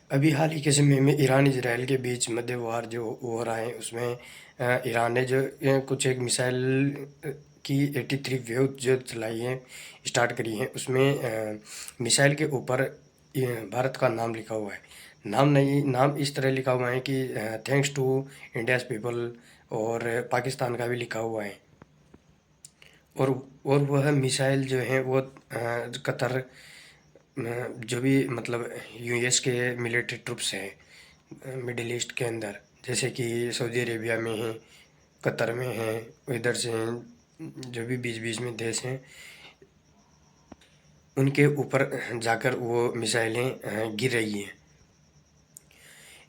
अभी हाल ही के समय में ईरान इजराइल के बीच मध्य वार जो हो रहा है उसमें ईरान ने जो कुछ एक मिसाइल की 83 वेव जो चलाई है, स्टार्ट करी है, उसमें मिसाइल के ऊपर भारत का नाम लिखा हुआ है। नाम नहीं, नाम इस तरह लिखा हुआ है कि थैंक्स टू इंडियाज पीपल, और पाकिस्तान का भी लिखा हुआ है। और वह मिसाइल जो है वो कतर जो भी मतलब यूएस के मिलिट्री ट्रुप्स हैं मिडिल ईस्ट के अंदर, जैसे कि सऊदी अरेबिया में हैं, कतर में हैं, इधर से हैं, जो भी बीच बीच में देश हैं, उनके ऊपर जाकर वो मिसाइलें गिर रही हैं।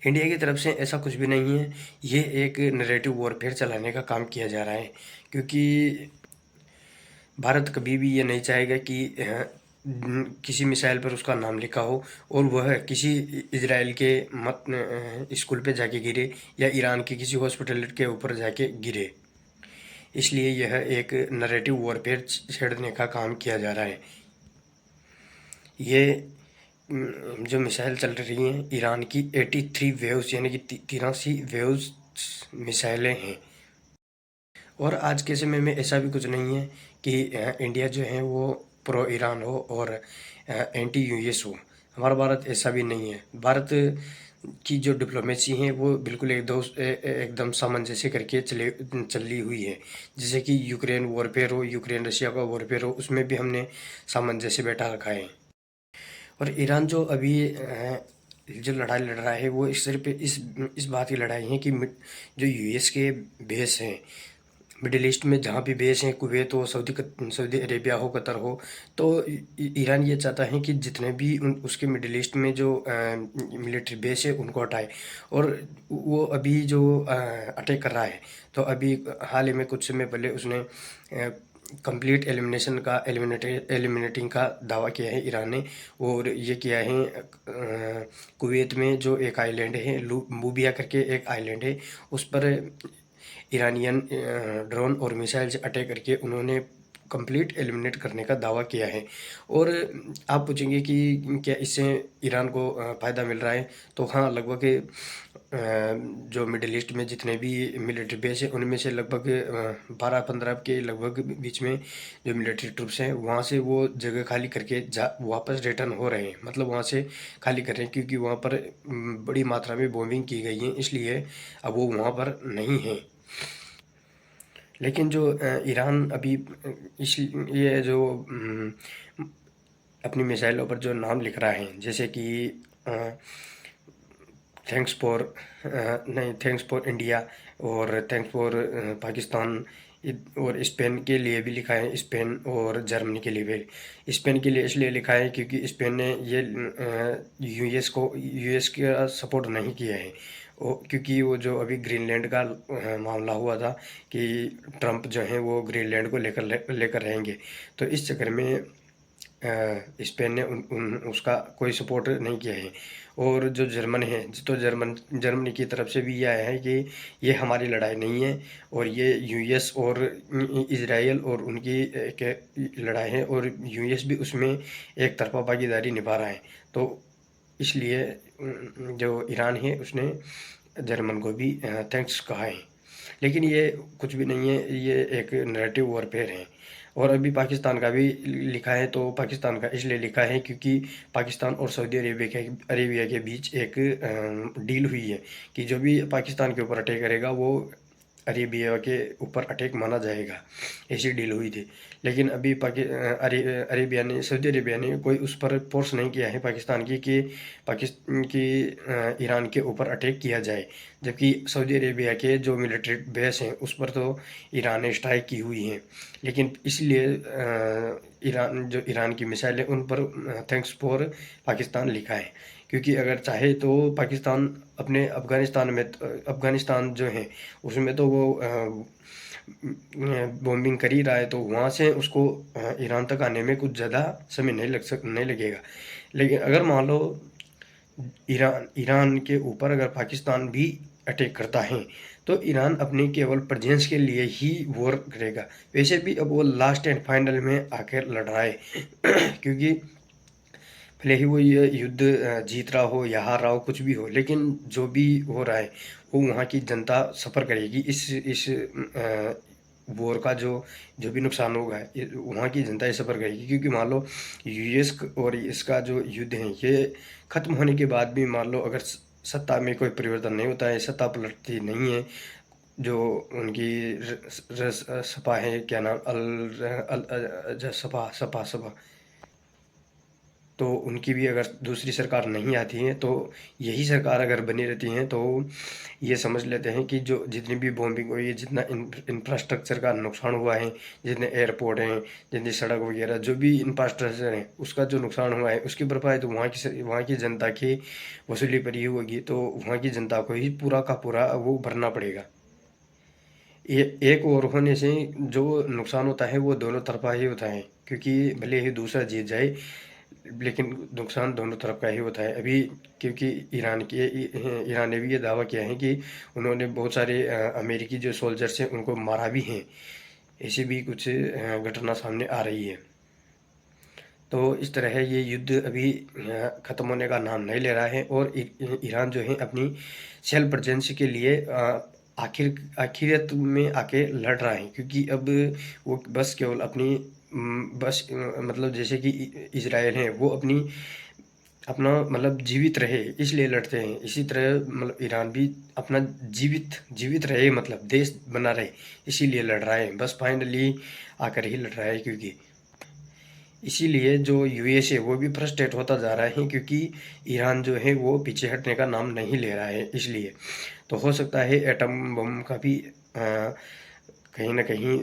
इंडिया की तरफ से ऐसा कुछ भी नहीं है, ये एक नैरेटिव वॉरफेयर चलाने का काम किया जा रहा है, क्योंकि भारत कभी भी ये नहीं चाहेगा कि किसी मिसाइल पर उसका नाम लिखा हो और वह किसी इजराइल के मत स्कूल पे जाके गिरे या ईरान के किसी हॉस्पिटल के ऊपर जाके गिरे। इसलिए यह एक नैरेटिव वॉरफेयर छेड़ने का काम किया जा रहा है। ये जो मिसाइल चल रही हैं ईरान की 83 वेव्स यानी कि 83 वेव्स मिसाइलें हैं। और आज के समय में ऐसा भी कुछ नहीं है कि इंडिया जो है वो प्रो ईरान हो और एंटी यूएस हो। हमारा भारत ऐसा भी नहीं है। भारत की जो डिप्लोमेसी है वो बिल्कुल एकदम सामंजस्य करके चली हुई है। जैसे कि यूक्रेन वॉरफेयर हो, यूक्रेन रशिया का वॉरफेयर हो, उसमें भी हमने सामंजस्य बैठा रखा है। और ईरान जो अभी जो लड़ाई लड़ रहा है वो सिर्फ इस बात की लड़ाई है कि जो यूएस के बेस हैं मिडिल ईस्ट में, जहाँ भी बेस हैं, कुवैत हो, सऊदी अरेबिया हो, कतर हो, तो ईरान ये चाहता है कि जितने भी उसके मिडिल ईस्ट में जो मिलिट्री बेस है उनको हटाए। और वो अभी जो अटैक कर रहा है, तो अभी हाल ही में कुछ समय पहले उसने कंप्लीट एलिमिनेशन का एलिमिनेटिंग का दावा किया है ईरान ने। और ये किया है कुवैत में जो एक आइलैंड है, मूबिया करके एक आइलैंड है, उस पर ईरानियन ड्रोन और मिसाइल से अटैक करके उन्होंने कंप्लीट एलिमिनेट करने का दावा किया है। और आप पूछेंगे कि क्या इससे ईरान को फ़ायदा मिल रहा है, तो हाँ, लगभग जो मिडिल ईस्ट में जितने भी मिलिट्री बेस है उनमें से लगभग 12-15 के लगभग बीच में जो मिलिट्री ट्रूप्स हैं वहाँ से वो जगह खाली करके वापस रिटर्न हो रहे हैं। मतलब वहाँ से खाली कर रहे हैं, क्योंकि वहाँ पर बड़ी मात्रा में बॉम्बिंग की गई है, इसलिए अब वो वहाँ पर नहीं है। लेकिन जो ईरान अभी इस ये जो अपनी मिसाइलों पर जो नाम लिख रहा है, जैसे कि थैंक्स फॉर नहीं, थैंक्स फॉर इंडिया और थैंक्स फॉर पाकिस्तान, और स्पेन के लिए भी लिखा है, स्पेन और जर्मनी के लिए भी। स्पेन के लिए इसलिए लिखा है क्योंकि स्पेन ने ये यूएस का सपोर्ट नहीं किया है, क्योंकि वो जो अभी ग्रीनलैंड का मामला हुआ था कि ट्रंप जो है वो ग्रीनलैंड को लेकर रहेंगे, तो इस चक्कर में स्पेन ने उसका कोई सपोर्ट नहीं किया है। और जो जर्मन है, तो जर्मनी की तरफ से भी ये आया है कि ये हमारी लड़ाई नहीं है, और ये यूएस और इजराइल और उनकी एक लड़ाई है, और यूएस भी उसमें एक तरफा भागीदारी निभा रहा है। तो इसलिए जो ईरान है उसने जर्मन को भी थैंक्स कहा है। लेकिन ये कुछ भी नहीं है, ये एक नैरेटिव वॉरफेयर है। और अभी पाकिस्तान का भी लिखा है, तो पाकिस्तान का इसलिए लिखा है क्योंकि पाकिस्तान और सऊदी अरेबिया के बीच एक डील हुई है कि जो भी पाकिस्तान के ऊपर अटैक करेगा वो अरेबिया के ऊपर अटैक माना जाएगा। ऐसी डील हुई थी। लेकिन अभी अरेबिया ने, सऊदी अरेबिया ने कोई उस पर फोर्स नहीं किया है पाकिस्तान की कि पाकिस्तान की ईरान के ऊपर अटैक किया जाए। जबकि सऊदी अरेबिया के जो मिलिट्री बेस हैं उस पर तो ईरान ने स्ट्राइक की हुई है। लेकिन इसलिए ईरान की मिसाइल है उन पर थैंक्स फॉर पाकिस्तान लिखा है, क्योंकि अगर चाहे तो पाकिस्तान अपने अफ़गानिस्तान जो है उसमें तो वो बॉम्बिंग कर ही रहा है, तो वहाँ से उसको ईरान तक आने में कुछ ज़्यादा समय नहीं लगेगा। लेकिन अगर मान लो ईरान के ऊपर अगर पाकिस्तान भी अटैक करता है, तो ईरान अपनी केवल प्रेजेंस के लिए ही वॉर करेगा। वैसे भी अब वो लास्ट एंड फाइनल में आकर लड़ रहा है क्योंकि भले ही वो ये युद्ध जीत रहा हो या हार रहा हो, कुछ भी हो, लेकिन जो भी हो रहा है, वो वहाँ की जनता सफ़र करेगी। इस वॉर का जो भी नुकसान होगा, ये वहाँ की जनता ये सफ़र करेगी। क्योंकि मान लो यूएस और इसका जो युद्ध है, ये ख़त्म होने के बाद भी मान लो अगर सत्ता में कोई परिवर्तन नहीं होता है, सत्ता पलटती नहीं है, जो उनकी सपा है, क्या नाम, सपा सपा सपा, तो उनकी भी अगर दूसरी सरकार नहीं आती है, तो यही सरकार अगर बनी रहती हैं, तो ये समझ लेते हैं कि जो जितनी भी बॉम्बिंग हुई है, जितना इंफ्रास्ट्रक्चर का नुकसान हुआ है, जितने एयरपोर्ट हैं, जितनी सड़क वगैरह, जो भी इंफ्रास्ट्रक्चर है, उसका जो नुकसान हुआ है, उसकी भरपाई तो वहाँ की जनता की वसूली पर ही होगी। तो वहाँ की जनता को ही पूरा का पूरा वो भरना पड़ेगा। एक और होने से जो नुकसान होता है वो दोनों तरफा ही होता है, क्योंकि भले ही दूसरा जीत जाए, लेकिन नुकसान दोनों तरफ का ही होता है। अभी क्योंकि ईरान ने भी ये दावा किया है कि उन्होंने बहुत सारे अमेरिकी जो सोल्जर्स हैं उनको मारा भी हैं। ऐसी भी कुछ घटना सामने आ रही है। तो इस तरह है, ये युद्ध अभी ख़त्म होने का नाम नहीं ले रहा है, और ईरान जो है अपनी सेल्फ प्रेजेंस के लिए आखिरत में आके लड़ रहा है। क्योंकि अब वो बस केवल अपनी बस मतलब जैसे कि इजराइल है, वो अपना मतलब जीवित रहे इसलिए लड़ते हैं। इसी तरह मतलब ईरान भी अपना जीवित रहे, मतलब देश बना रहे, इसीलिए लड़ रहा है। बस फाइनली आकर ही लड़ रहा है। क्योंकि इसीलिए जो यूएस है वो भी फ्रस्ट्रेट होता जा रहा है, क्योंकि ईरान जो है वो पीछे हटने का नाम नहीं ले रहा है। इसलिए तो हो सकता है एटम बम का भी कहीं ना कहीं